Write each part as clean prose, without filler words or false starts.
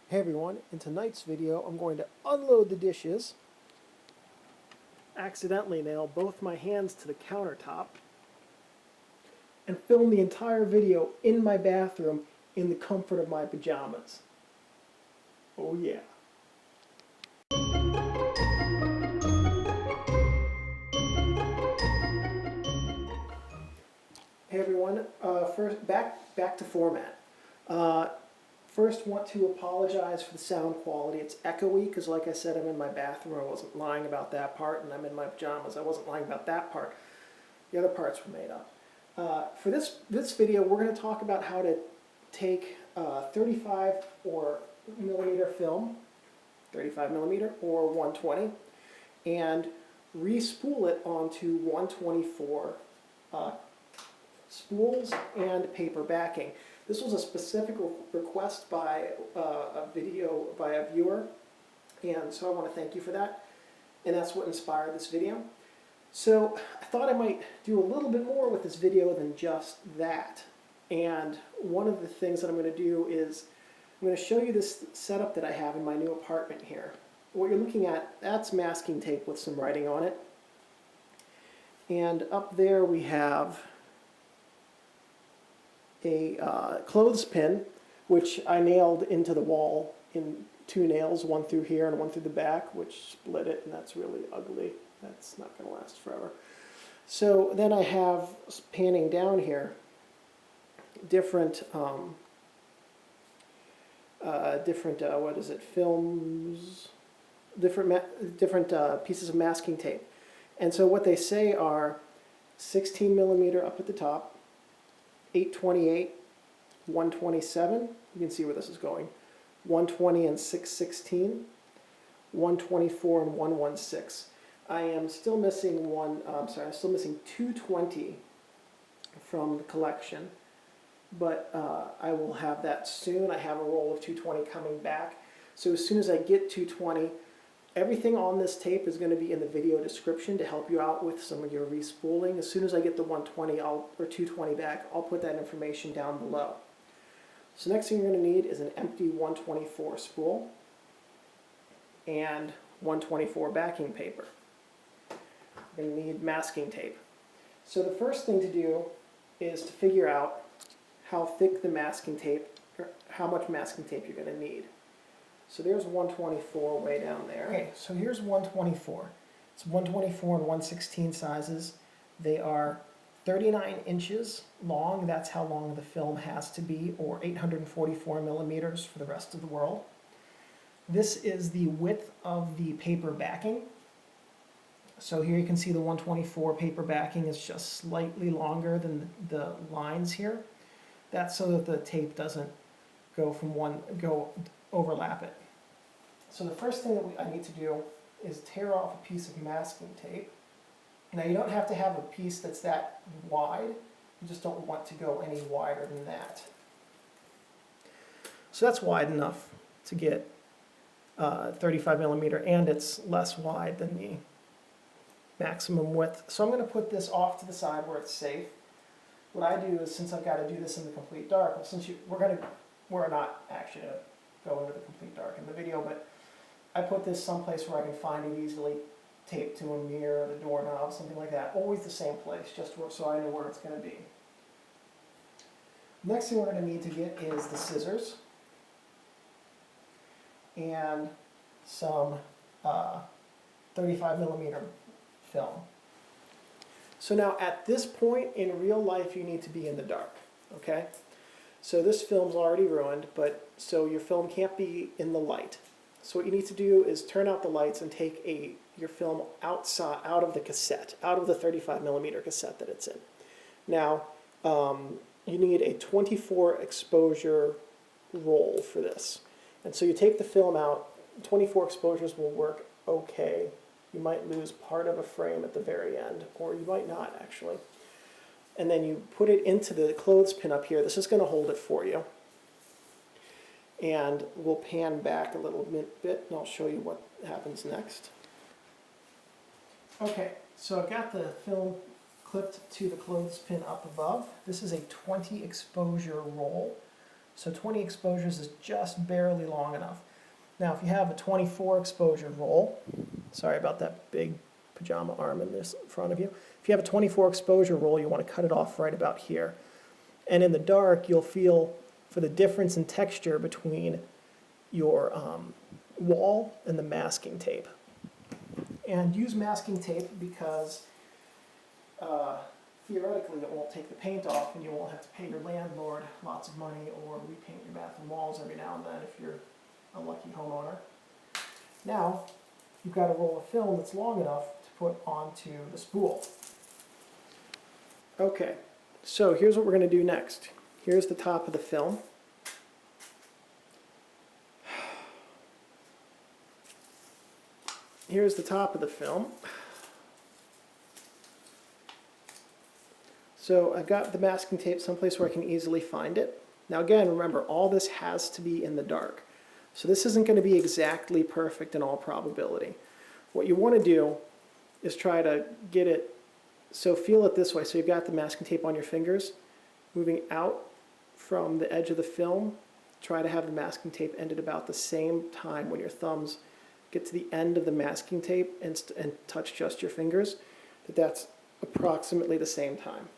Hey everyone, in tonight's video I'm going to unload the dishes, accidentally nail both my hands to the countertop, and film the entire video in my bathroom in the comfort of my pajamas. Oh yeah. Hey everyone, first back to format. First, want to apologize for the sound quality. It's echoey because, like I said, I'm in my bathroom. I wasn't lying about that part, and I'm in my pajamas. I wasn't lying about that part. The other parts were made up. For this video, we're going to talk about how to take 35 or millimeter film, 35 millimeter or 120, and re-spool it onto 124 spools and paper backing. This was a specific request by a viewer, and so I want to thank you for that. And that's what inspired this video. So I thought I might do a little bit more with this video than just that. And one of the things that I'm going to do is I'm going to show you this setup that I have in my new apartment here. What you're looking at, that's masking tape with some writing on it. And up there we have a clothespin, which I nailed into the wall in 2 nails, one through here and one through the back, which split it, and that's really ugly. That's not going to last forever. So then I have, panning down here, different films, different pieces of masking tape. And so what they say are 16 millimeter up at the top, 828, 127, you can see where this is going, 120 and 616, 124 and 116. I am still missing I'm still missing 220 from the collection, but I will have that soon. I have a roll of 220 coming back. So as soon as I get 220, everything on this tape is going to be in the video description to help you out with some of your respooling. As soon as I get the 120 or 220 back, I'll put that information down below. So next thing you're going to need is an empty 124 spool and 124 backing paper. You're going to need masking tape. So the first thing to do is to figure out how thick the masking tape, or how much masking tape you're going to need. So there's 124 way down there. Okay, so here's 124. It's 124 and 116 sizes. They are 39 inches long. That's how long the film has to be, or 844 millimeters for the rest of the world. This is the width of the paper backing. So here you can see the 124 paper backing is just slightly longer than the lines here. That's so that the tape doesn't overlap it. So the first thing that I need to do is tear off a piece of masking tape. Now you don't have to have a piece that's that wide, you just don't want to go any wider than that. So that's wide enough to get 35 millimeter, and it's less wide than the maximum width. So I'm going to put this off to the side where it's safe. What I do is, since I've got to do this in the complete dark, since we're not actually going to go into the complete dark in the video, but I put this someplace where I can find it easily, taped to a mirror, the doorknob, something like that. Always the same place, just so I know where it's going to be. Next thing we're going to need to get is the scissors and some 35 millimeter film. So now at this point in real life you need to be in the dark, okay? So this film's already ruined, but so your film can't be in the light. So what you need to do is turn out the lights and take your film outside, out of the cassette, out of the 35 millimeter cassette that it's in. Now you need a 24 exposure roll for this. And so you take the film out, 24 exposures will work okay. You might lose part of a frame at the very end, or you might not actually. And then you put it into the clothespin up here. This is going to hold it for you. And we'll pan back a little bit, and I'll show you what happens next. Okay, so I've got the film clipped to the clothespin up above. This is a 20 exposure roll. So 20 exposures is just barely long enough. Now if you have a 24 exposure roll, sorry about that big pajama arm in this in front of you. If you have a 24 exposure roll, you want to cut it off right about here. And in the dark, you'll feel for the difference in texture between your wall and the masking tape. And use masking tape because theoretically it won't take the paint off and you won't have to pay your landlord lots of money or repaint your bathroom walls every now and then if you're a lucky homeowner. Now, you've got a roll of film that's long enough to put onto the spool. Okay, so here's what we're going to do next. Here's the top of the film. Here's the top of the film. So I've got the masking tape someplace where I can easily find it. Now again, remember, all this has to be in the dark. So this isn't going to be exactly perfect in all probability. What you want to do is try to get it, so feel it this way. So you've got the masking tape on your fingers, moving out from the edge of the film. Try to have the masking tape end at about the same time when your thumbs get to the end of the masking tape and touch just your fingers, that's approximately the same time.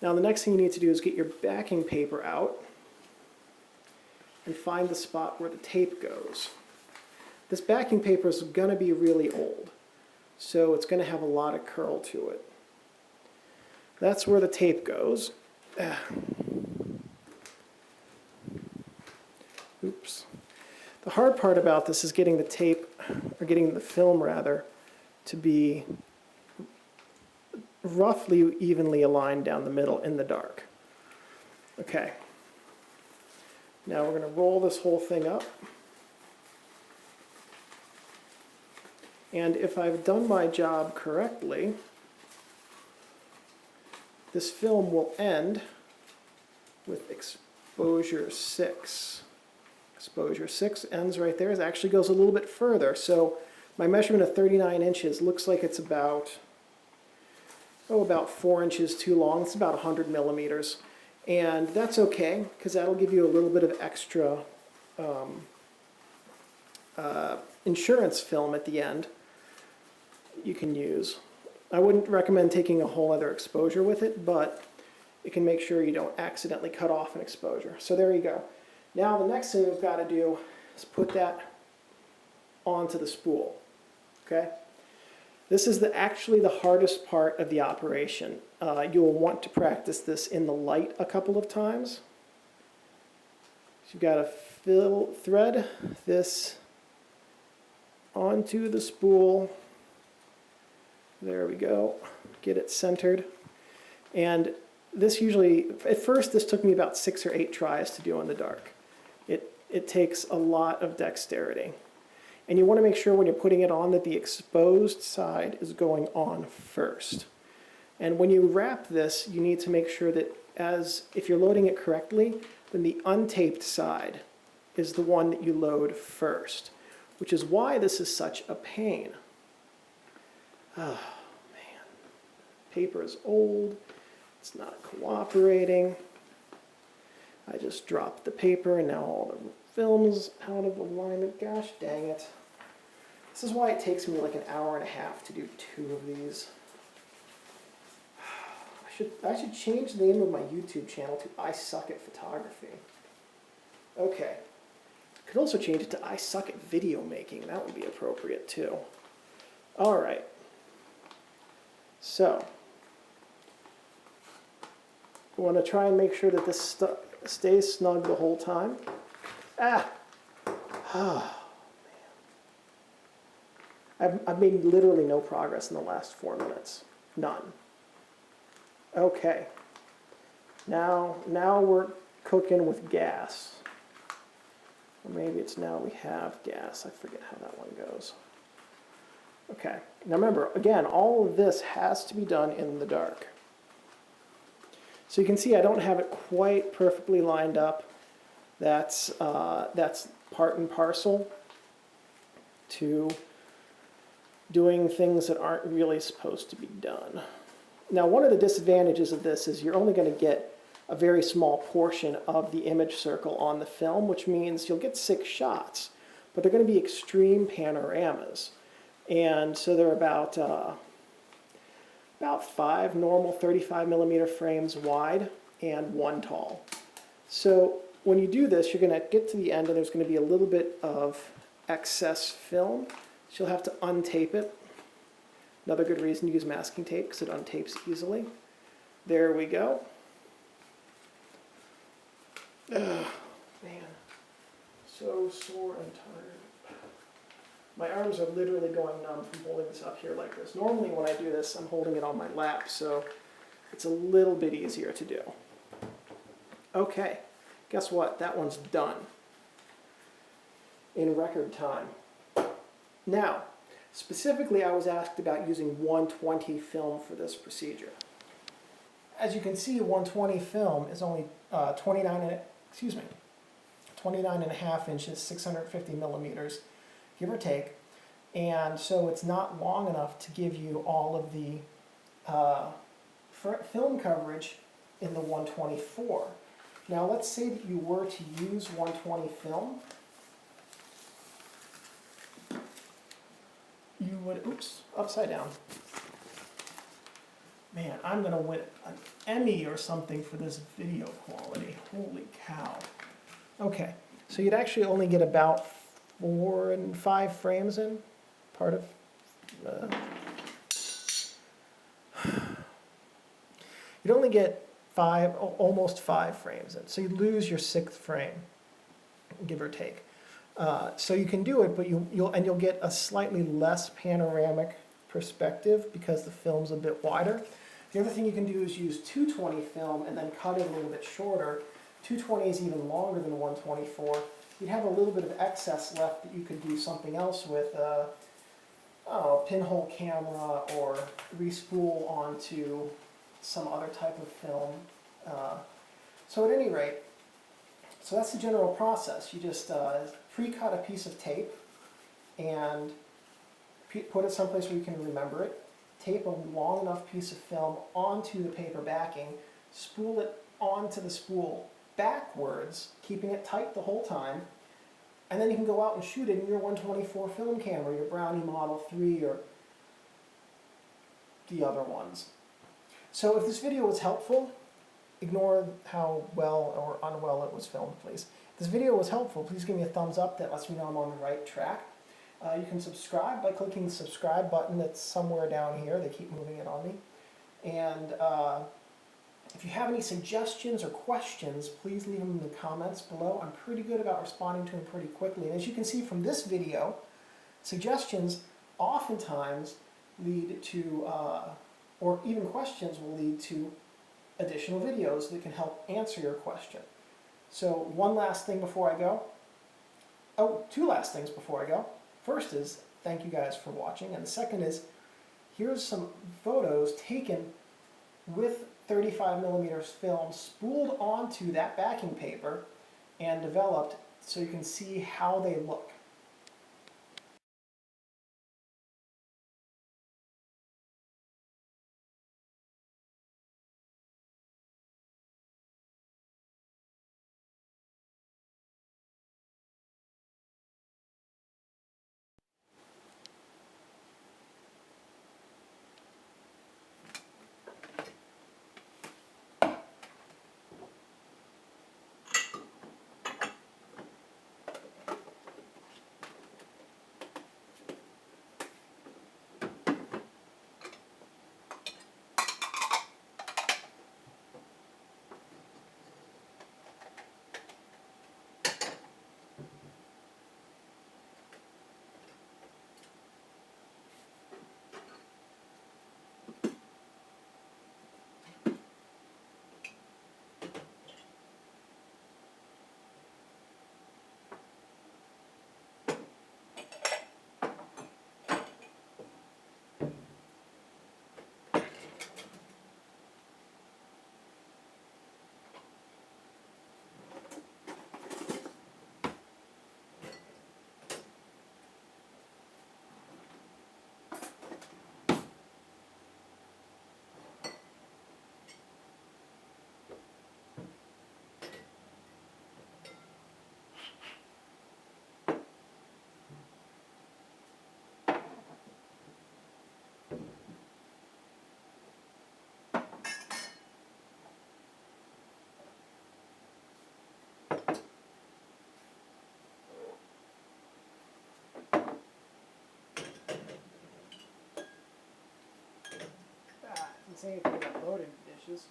Now the next thing you need to do is get your backing paper out and find the spot where the tape goes. This backing paper is going to be really old, so it's going to have a lot of curl to it. That's where the tape goes. Oops. The hard part about this is getting the tape, or getting the film rather, to be roughly evenly aligned down the middle in the dark. Okay. Now we're going to roll this whole thing up. And if I've done my job correctly, this film will end with exposure 6. Exposure 6 ends right there. It actually goes a little bit further. So my measurement of 39 inches looks like it's about 4 inches too long. It's about 100 millimeters. And that's okay, because that'll give you a little bit of extra insurance film at the end you can use. I wouldn't recommend taking a whole other exposure with it, but it can make sure you don't accidentally cut off an exposure. So there you go. Now the next thing we've got to do is put that onto the spool. Okay? This is actually the hardest part of the operation. You'll want to practice this in the light a couple of times. So you've got to thread this onto the spool. There we go. Get it centered. And this usually, at first this took me about 6 or 8 tries to do in the dark. It takes a lot of dexterity. And you want to make sure when you're putting it on that the exposed side is going on first. And when you wrap this, you need to make sure that if you're loading it correctly, then the untaped side is the one that you load first, which is why this is such a pain. Oh, man. Paper is old. It's not cooperating. I just dropped the paper and now all the film's out of alignment. Gosh dang it. This is why it takes me like an hour and a half to do 2 of these. I should change the name of my YouTube channel to I Suck at Photography. Okay. I could also change it to I Suck at Video Making. That would be appropriate too. Alright. So, we want to try and make sure that this stays snug the whole time. Oh, man. I've made literally no progress in the last 4 minutes. None. Okay. Now we're cooking with gas. Or maybe it's now we have gas. I forget how that one goes. Okay. Now remember, again, all of this has to be done in the dark. So you can see I don't have it quite perfectly lined up. That's part and parcel to doing things that aren't really supposed to be done. Now, one of the disadvantages of this is you're only going to get a very small portion of the image circle on the film, which means you'll get 6 shots, but they're going to be extreme panoramas. And so they're about 5 normal 35 millimeter frames wide and 1 tall. So when you do this, you're going to get to the end and there's going to be a little bit of excess film. So you'll have to untape it. Another good reason to use masking tape because it untapes easily. There we go. Ugh, man, so sore and tired. My arms are literally going numb from holding this up here like this. Normally when I do this, I'm holding it on my lap, so it's a little bit easier to do. Okay, guess what? That one's done in record time. Now, specifically I was asked about using 120 film for this procedure. As you can see, 120 film is only 29 and a half inches, 650 millimeters, give or take. And so it's not long enough to give you all of the film coverage in the 124. Now let's say that you were to use 120 film. You would, oops, upside down. Man, I'm going to win an Emmy or something for this video quality. Holy cow. Okay, so you'd actually only get about 4 and 5 frames in, part of... you'd only get almost 5 frames in, so you'd lose your 6th frame, give or take. So you can do it, but you'll get a slightly less panoramic perspective because the film's a bit wider. The other thing you can do is use 220 film and then cut it a little bit shorter. 220 is even longer than 124. You'd have a little bit of excess left that you could do something else with, pinhole camera or re-spool onto some other type of film. So at any rate, so that's the general process. You just pre-cut a piece of tape and put it someplace where you can remember it. Tape a long enough piece of film onto the paper backing, spool it onto the spool backwards, keeping it tight the whole time, and then you can go out and shoot it in your 124 film camera, your Brownie Model 3 or the other ones. So if this video was helpful, ignore how well or unwell it was filmed, please. If this video was helpful, please give me a thumbs up. That lets me know I'm on the right track. You can subscribe by clicking the subscribe button that's somewhere down here. They keep moving it on me. And if you have any suggestions or questions, please leave them in the comments below. I'm pretty good about responding to them pretty quickly. And as you can see from this video, suggestions oftentimes lead to, or even questions will lead to additional videos that can help answer your question. So one last thing before I go. Oh, 2 last things before I go. First is, thank you guys for watching. And the second is, here's some photos taken with 35 millimeters film spooled onto that backing paper and developed so you can see how they look. say anything about loading dishes.